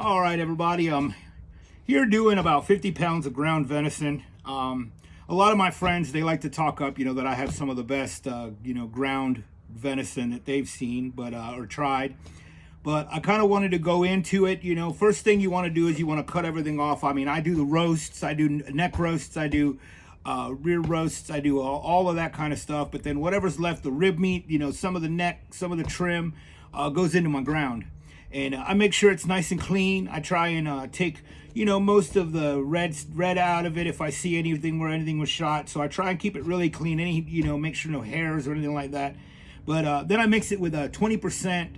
All right, everybody. Here doing about 50 pounds of ground venison. A lot of my friends, they like to talk up, that I have some of the best, ground venison that they've seen, but or tried. But I kind of wanted to go into it. First thing you want to do is you want to cut everything off. I mean, I do the roasts, I do neck roasts, I do rear roasts, I do all of that kind of stuff. But then whatever's left, the rib meat, some of the neck, some of the trim, goes into my ground. And I make sure it's nice and clean. I try and take, most of the red out of it if I see anything where anything was shot. So I try and keep it really clean. Make sure no hairs or anything like that. But then I mix it with a 20%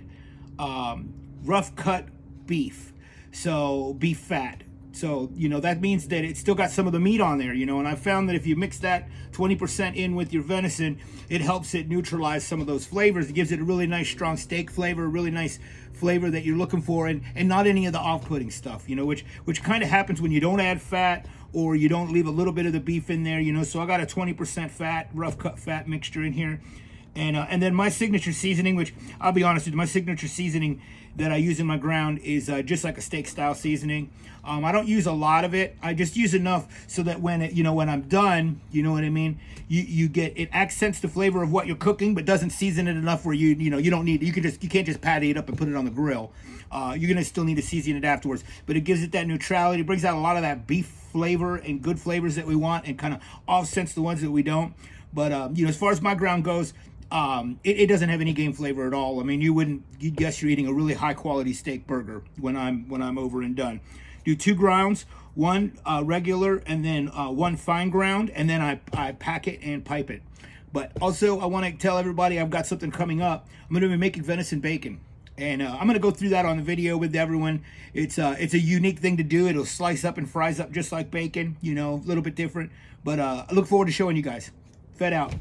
rough cut beef. So beef fat. So, that means that it's still got some of the meat on there, and I found that if you mix that 20% in with your venison, it helps it neutralize some of those flavors. It gives it a really nice, strong steak flavor, a really nice flavor that you're looking for, and not any of the off-putting stuff, which kind of happens when you don't add fat or you don't leave a little bit of the beef in there, So I got a 20% fat, rough cut fat mixture in here. And then my signature seasoning, which I'll be honest with you, my signature seasoning that I use in my ground is just like a steak style seasoning. I don't use a lot of it. I just use enough so that when when I'm done, you know what I mean. You get, it accents the flavor of what you're cooking, but doesn't season it enough where you don't need. You can't just patty it up and put it on the grill. You're gonna still need to season it afterwards, but it gives it that neutrality. It brings out a lot of that beef flavor and good flavors that we want, and kind of offsets the ones that we don't. But as far as my ground goes. It doesn't have any game flavor at all. I mean, you'd guess you're eating a really high quality steak burger when I'm over and done. Do 2 grounds, one regular and then one fine ground, and then I pack it and pipe it. But also I want to tell everybody I've got something coming up. I'm going to be making venison bacon. And I'm going to go through that on the video with everyone. It's a unique thing to do. It'll slice up and fries up just like bacon, a little bit different. But I look forward to showing you guys. Fed out.